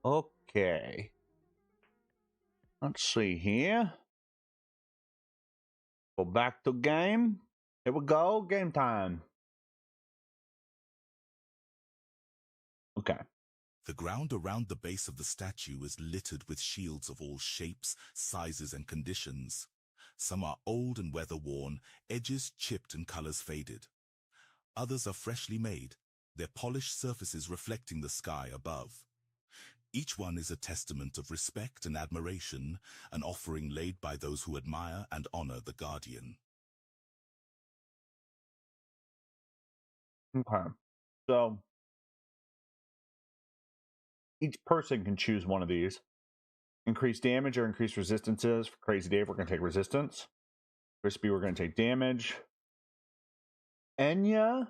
Okay. Let's see here. Go back to game. Here we go. Game time. Okay. The ground around the base of the statue is littered with shields of all shapes, sizes, and conditions. Some are old and weather-worn, edges chipped and colors faded. Others are freshly made, their polished surfaces reflecting the sky above. Each one is a testament of respect and admiration, an offering laid by those who admire and honor the Guardian. Okay. So each person can choose one of these. Increase damage or increase resistances. For Crazy Dave, we're going to take resistance. Crispy, we're going to take damage. Enya,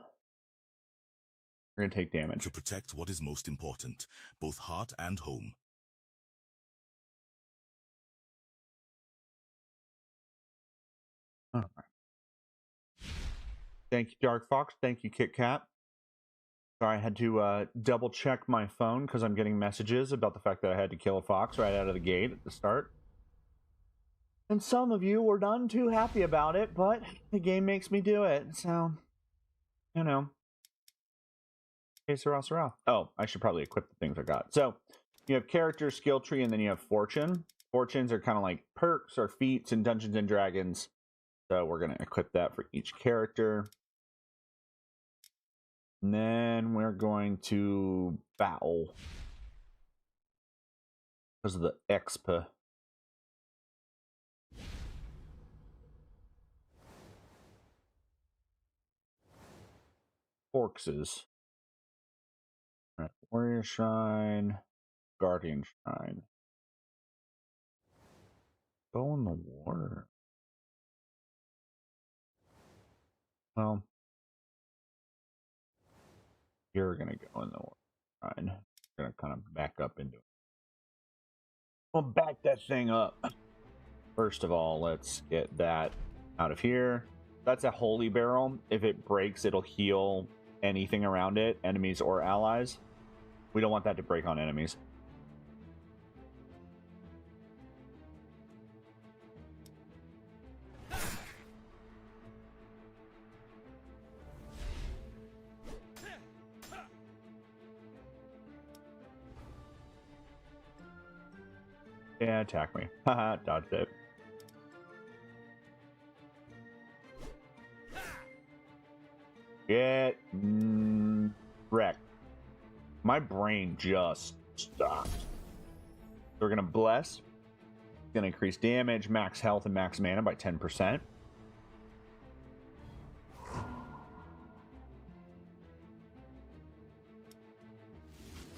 we're going to take damage. To protect what is most important, both heart and home. All right. Thank you, Dark Fox. Thank you, Kit Kat. Sorry, I had to double check my phone because I'm getting messages about the fact that I had to kill a fox right out of the gate at the start. And some of you were none too happy about it, but the game makes me do it. So, you know. Okay, Sarah. Oh, I should probably equip the things I got. So, you have character, skill tree, and then you have fortune. Fortunes are kind of like perks or feats in Dungeons and Dragons. So we're going to equip that for each character. And then we're going to battle because of the expa. Forxes. All right, Warrior Shrine, Guardian Shrine. Go in the water. Well, you're gonna go in the water shrine. Gonna kind of back up into it. We'll back that thing up. First of all, let's get that out of here. That's a holy barrel. If it breaks, it'll heal anything around it, enemies or allies. We don't want that to break on enemies. Yeah, attack me. Haha, dodged it. Get wrecked. My brain just stopped. So we're gonna bless. Gonna increase damage, max health, and max mana by 10%.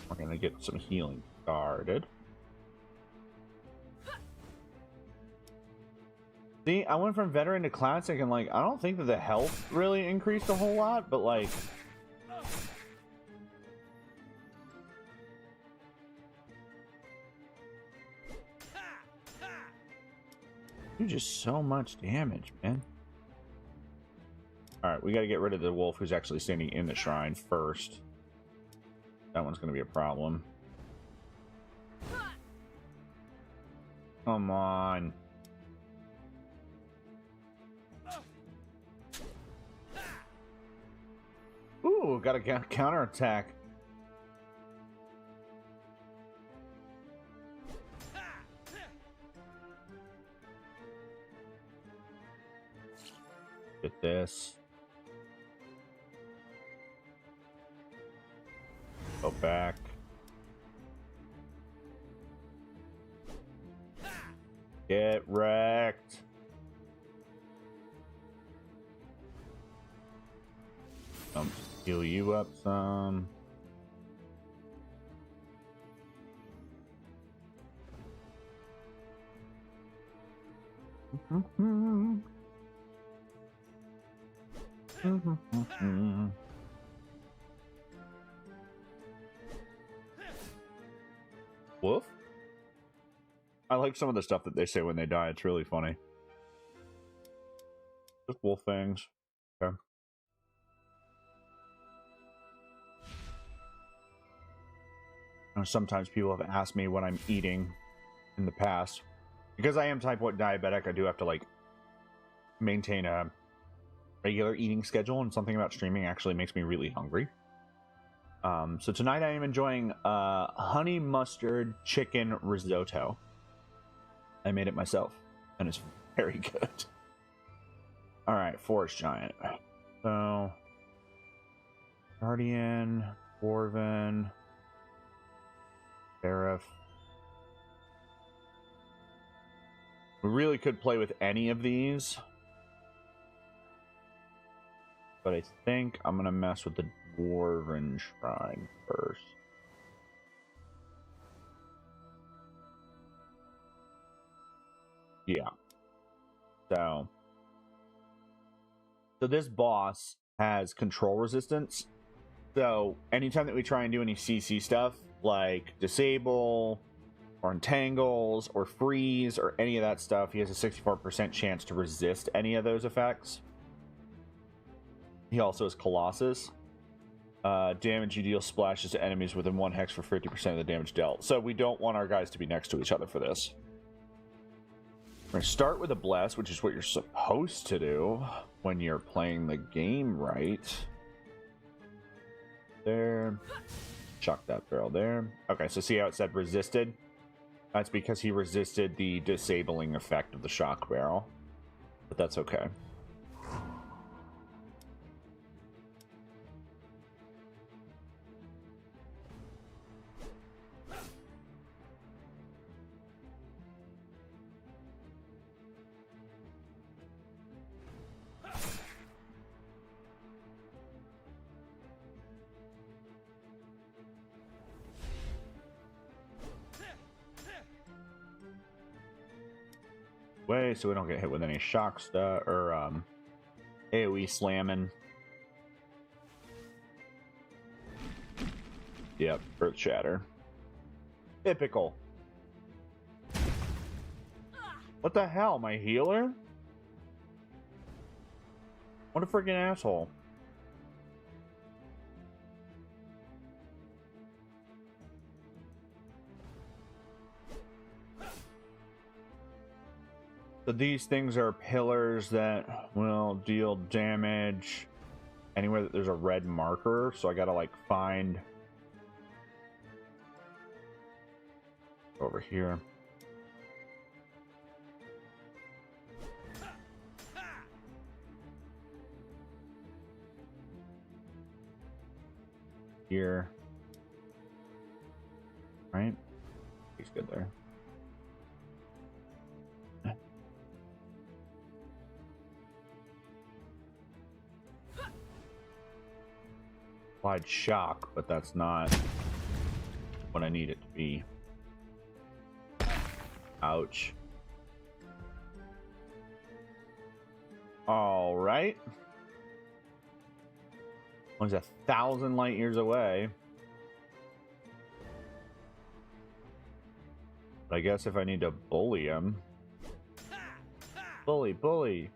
We're gonna get some healing started. See, I went from veteran to classic, and like I don't think that the health really increased a whole lot, but like do just so much damage, man. All right, we got to get rid of the wolf who's actually standing in the shrine first. That one's going to be a problem. Come on. Ooh, got a counterattack. Get this. Go back. Get wrecked. Heal you up some. Woof? I like some of the stuff that they say when they die. It's really funny. Just wolf things. Okay. Sometimes people have asked me what I'm eating in the past. Because I am type 1 diabetic, I do have to like maintain a regular eating schedule, and something about streaming actually makes me really hungry. So tonight I am enjoying honey mustard chicken risotto. I made it myself, and it's very good. All right, Forest Giant. So, Guardian, Dwarven, Seraph. We really could play with any of these, but I think I'm gonna mess with the Dwarven Shrine first. Yeah. So this boss has control resistance. So anytime that we try and do any CC stuff, like disable or entangles or freeze or any of that stuff, he has a 64% chance to resist any of those effects. He also has Colossus. Damage you deal splashes to enemies within 1 hex for 50% of the damage dealt. So we don't want our guys to be next to each other for this. We're going to start with a Bless, which is what you're supposed to do when you're playing the game right. There. Chuck that barrel there. Okay, so see how it said resisted? That's because he resisted the disabling effect of the shock barrel. But that's okay. Way so we don't get hit with any shock stuff or AoE slamming. Yep, Earth Shatter. Typical. What the hell, my healer? What a freaking asshole. So these things are pillars that will deal damage anywhere that there's a red marker. So I gotta like find over here. Here. Right? He's good there. Applied shock, but that's not what I need it to be. Ouch. All right. One's 1,000 light years away. But I guess if I need to bully him. Bully, bully.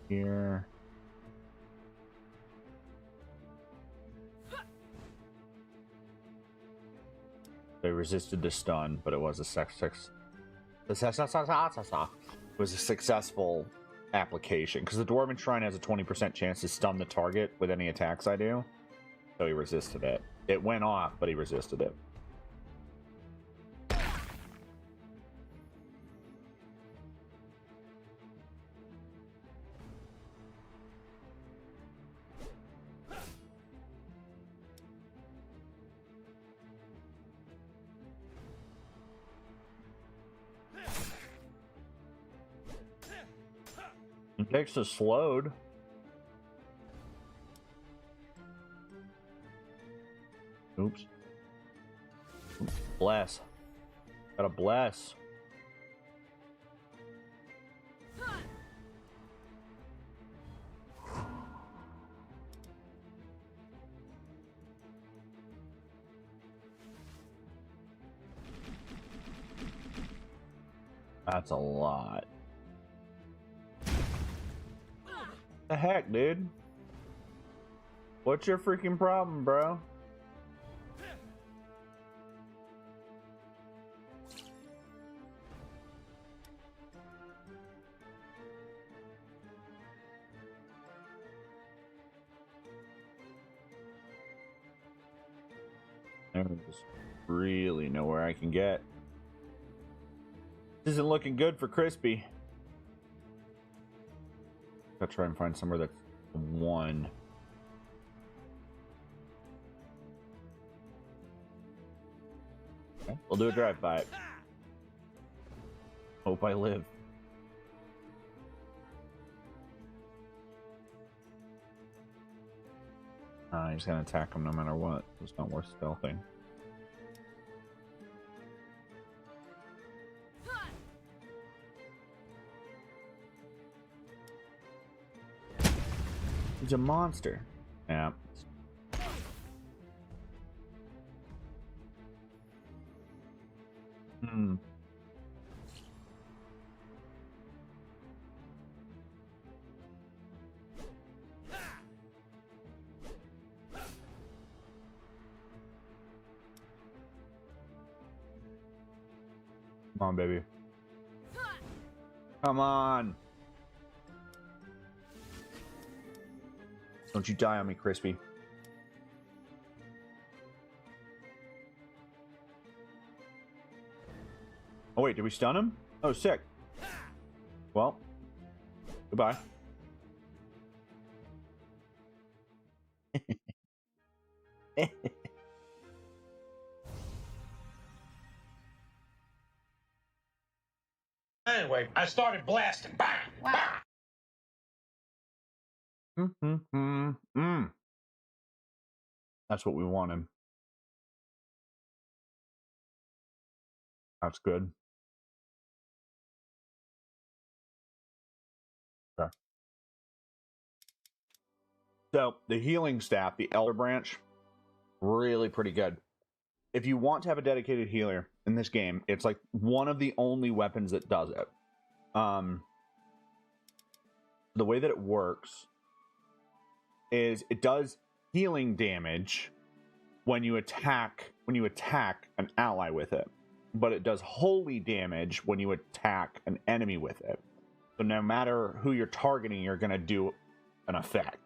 Here. They resisted the stun, but it was a successful application because the Dwarven Shrine has a 20% chance to stun the target with any attacks I do. So he resisted it. It went off, but he resisted it. It takes a slowed. Oops. Bless. Gotta bless. That's a lot. The heck, dude? What's your freaking problem, bro? There's really nowhere I can get. This isn't looking good for Crispy. Gotta try and find somewhere that's one. Okay, we'll do a drive by it. Hope I live. He's gonna attack him no matter what. It's not worth stealthing. He's a monster. Yeah. Hmm. Come on, baby. Come on. Don't you die on me, Crispy. Oh, wait, did we stun him? Oh, sick. Well, goodbye. Anyway, I started blasting. Bang! Wow. That's what we wanted. That's good. Okay. So the healing staff, the Elder Branch, really pretty good. If you want to have a dedicated healer in this game, it's like one of the only weapons that does it. The way that it works is it does healing damage when you attack an ally with it, but it does holy damage when you attack an enemy with it. So no matter who you're targeting, you're going to do an effect.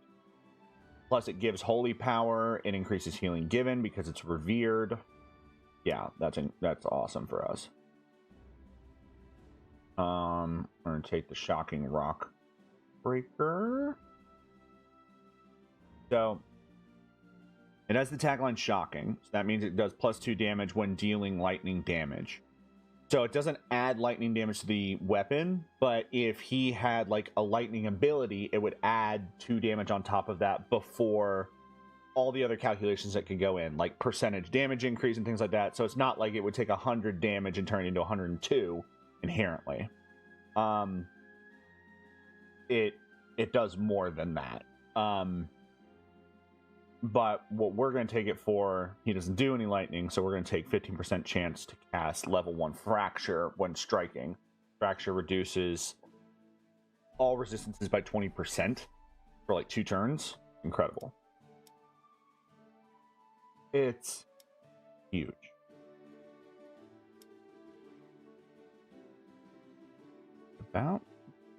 Plus, it gives holy power. It increases healing given because it's revered. Yeah, that's awesome for us. I'm gonna take the shocking rock breaker. So it has the tagline shocking. So that means it does +2 damage when dealing lightning damage. So it doesn't add lightning damage to the weapon, but if he had like a lightning ability, it would add 2 damage on top of that before all the other calculations that could go in, like percentage damage increase and things like that. So it's not like it would take 100 damage and turn it into 102 inherently. It does more than that. But what we're going to take it for, he doesn't do any lightning, so we're going to take 15% chance to cast level 1 Fracture when striking. Fracture reduces all resistances by 20% for like 2 turns. Incredible. It's huge. About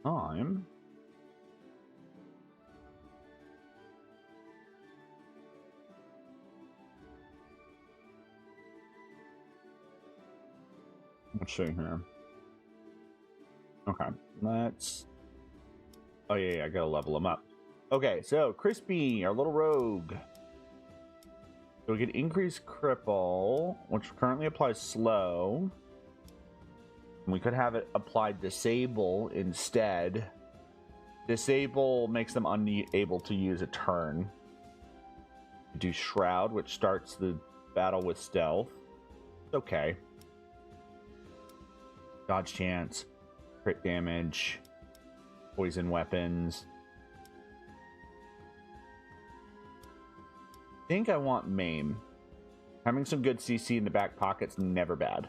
time. Let's see here. Okay, let's... Oh, yeah, I gotta level him up. Okay, so Crispy, our little rogue. So we get increased cripple, which currently applies slow. We could have it applied disable instead. Disable makes them unable to use a turn. Do Shroud, which starts the battle with stealth. It's okay. Dodge chance, crit damage, poison weapons. I think I want Maim. Having some good CC in the back pocket's never bad.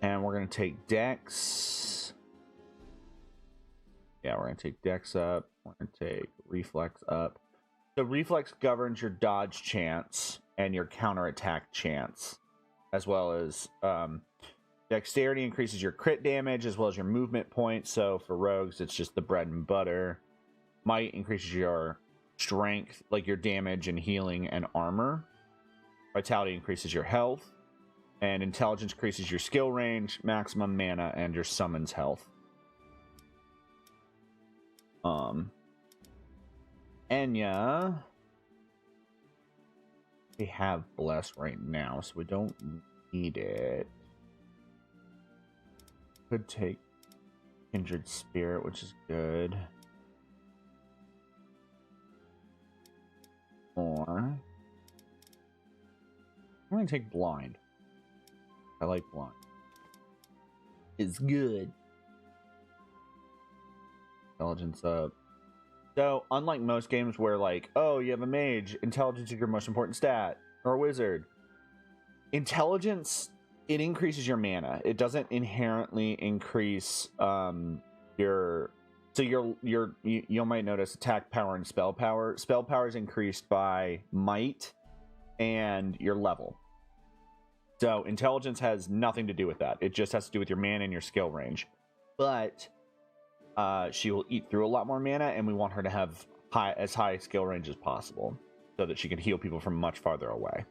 And we're going to take Dex. Yeah, we're going to take Dex up. We're going to take Reflex up. So Reflex governs your dodge chance and your counterattack chance, as well as Dexterity increases your crit damage as well as your movement points. So for rogues, it's just the bread and butter. Might increases your strength, like your damage and healing and armor. Vitality increases your health. And intelligence increases your skill range, maximum mana, and your summons health. Enya. We have Bless right now, so we don't need it. Could take Kindred Spirit, which is good. Or I'm going to take Blind. I like Blind. It's good. Intelligence up. So, unlike most games where, like, oh, you have a mage, intelligence is your most important stat, or a wizard. Intelligence, it increases your mana. It doesn't inherently increase your. So you might notice attack power and spell power. Spell power is increased by might and your level. So intelligence has nothing to do with that. It just has to do with your mana and your skill range. But she will eat through a lot more mana, and we want her to have as high skill range as possible so that she can heal people from much farther away.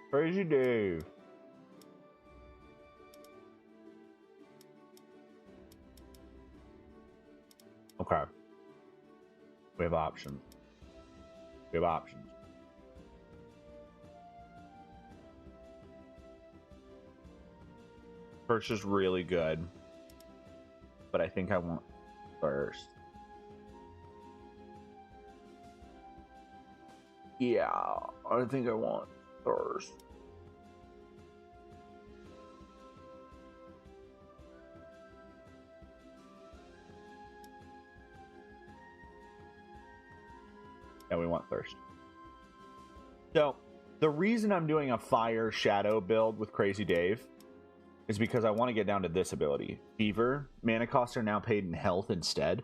Crazy Dave. Okay. We have options. We have options. First is really good, but I think I want first. Yeah, I think I want first. Yeah, we want thirst. So, the reason I'm doing a Fire Shadow build with Crazy Dave is because I want to get down to this ability. Fever. Mana costs are now paid in health instead.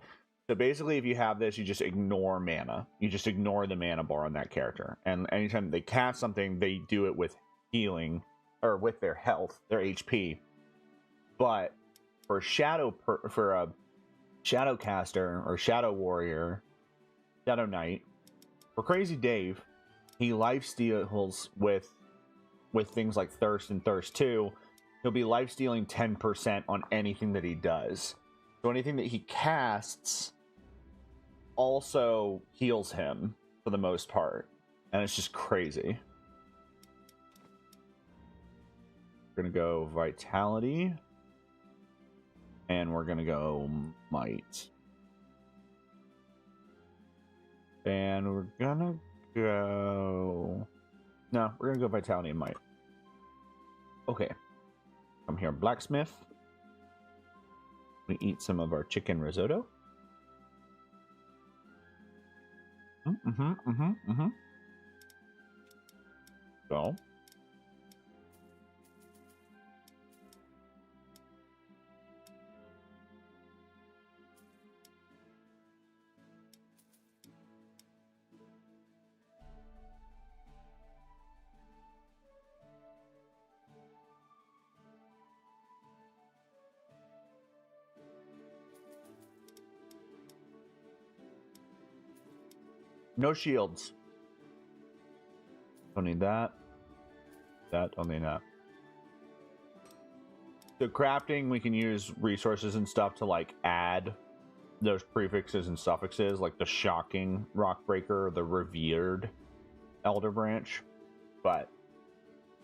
So basically, if you have this, you just ignore mana. You just ignore the mana bar on that character. And anytime they cast something, they do it with healing, or with their health, their HP. But for for a Shadow Caster, or Shadow Warrior, Shadow Knight, for Crazy Dave, he lifesteals with things like Thirst and Thirst 2. He'll be lifestealing 10% on anything that he does. So anything that he casts also heals him for the most part. And it's just crazy. We're going to go Vitality. And we're going to go Might. And we're going to go... No, we're going to go Vitality and Might. Okay. Come here, Blacksmith. We eat some of our chicken risotto. So. No shields. Don't need that. Don't need that. So crafting, we can use resources and stuff to like add those prefixes and suffixes, like the shocking rockbreaker, the revered elder branch. But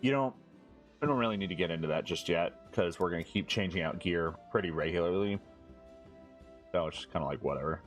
we don't really need to get into that just yet, because we're going to keep changing out gear pretty regularly. So it's just kind of like whatever.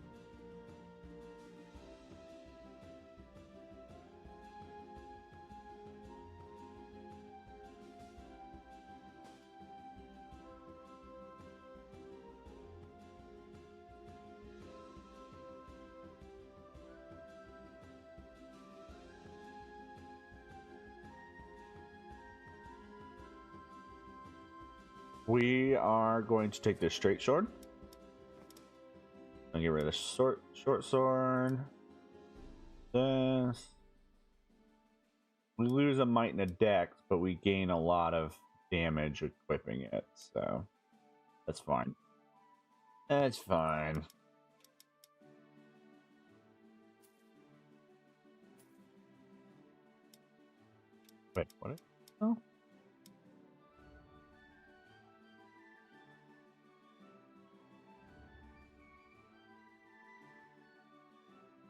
We are going to take this straight sword. And get rid of the short sword. This. We lose a might and a dex, but we gain a lot of damage equipping it, so that's fine. That's fine. Wait, what? Oh.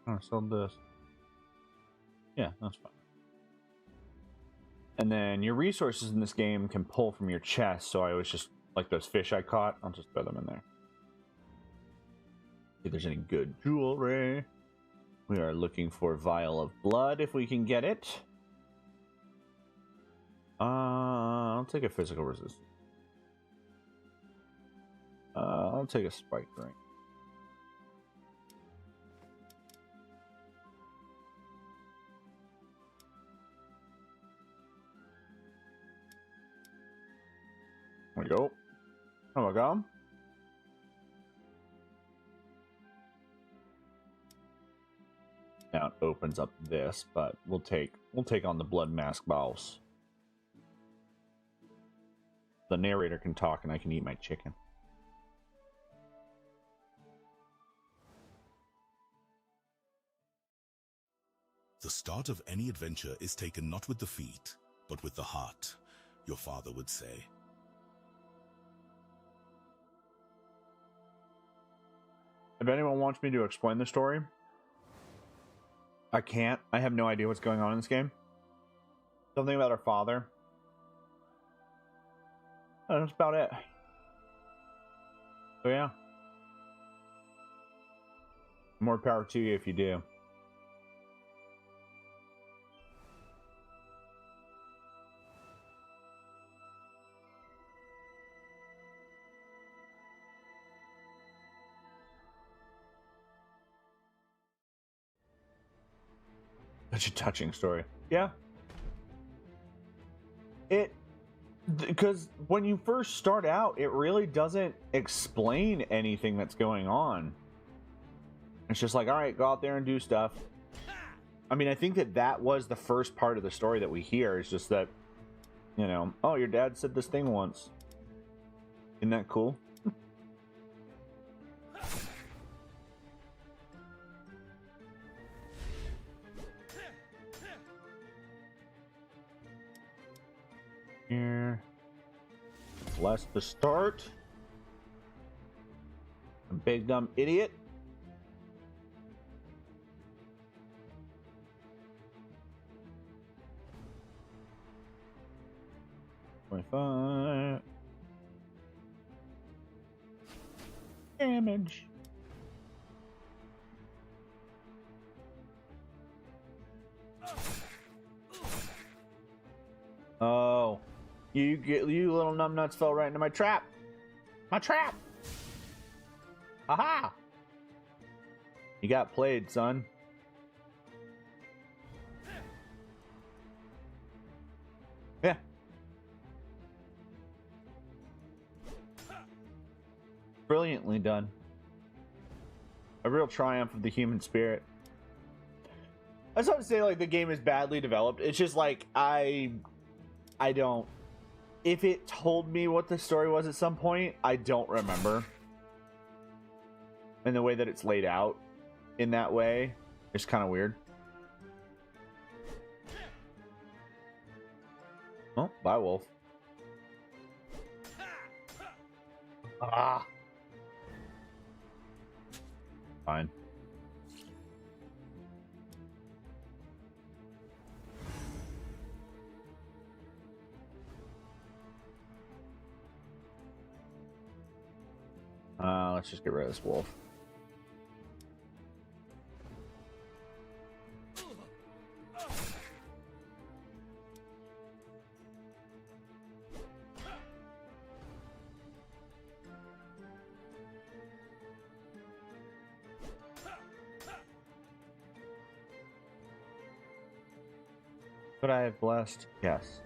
I sold this. Yeah, that's fine. And then your resources in this game can pull from your chest, so I always just, like those fish I caught, I'll just throw them in there. See if there's any good jewelry. We are looking for Vial of Blood if we can get it. I'll take a physical resistance. I'll take a spike ring. There we go. Oh my god. Now it opens up this, but we'll take on the Blood Mask boss. The narrator can talk and I can eat my chicken. The start of any adventure is taken not with the feet, but with the heart, your father would say. If anyone wants me to explain the story, I can't. I have no idea what's going on in this game. Something about our father. That's about it. So yeah. More power to you if you do. Such a touching story. Yeah. Because when you first start out, it really doesn't explain anything that's going on. It's just like, all right, go out there and do stuff. I mean, I think that was the first part of the story that we hear. Is just that, you know, oh, your dad said this thing once. Isn't that cool? Here. Bless the start. A big dumb idiot. $25 damage. Oh, you little numbnuts fell right into my trap. My trap. Aha! You got played, son. Yeah. Brilliantly done. A real triumph of the human spirit. I just want to say, like, the game is badly developed. It's just like I don't. If it told me what the story was at some point, I don't remember. And the way that it's laid out in that way is kind of weird. Oh, bye, Wolf. Ah. Fine. Let's just get rid of this wolf. Could I have blessed? Yes.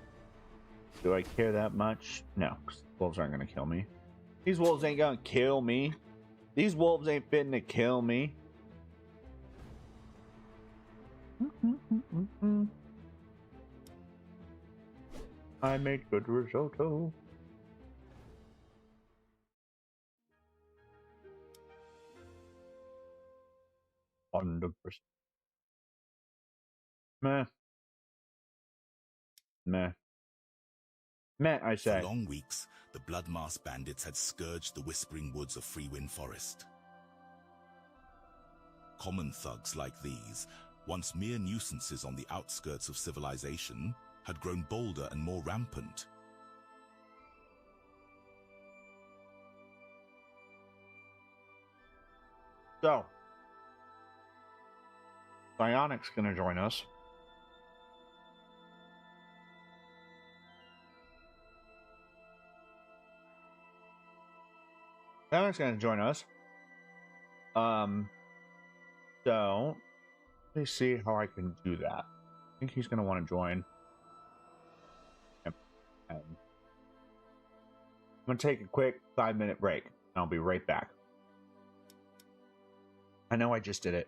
Do I care that much? No, 'cause wolves aren't gonna kill me. These wolves ain't gonna kill me. These wolves ain't fitting to kill me. I made good risotto. $100. Meh. Meh. Meh, I For say. long weeks, the Bloodmask bandits had scourged the whispering woods of Freewind Forest. Common thugs like these, once mere nuisances on the outskirts of civilization, had grown bolder and more rampant. So, Psionic's gonna join us. Psionic's gonna join us. So let me see how I can do that. I think he's gonna want to join. Yep. And I'm gonna take a quick 5-minute break. I'll be right back. I know I just did it.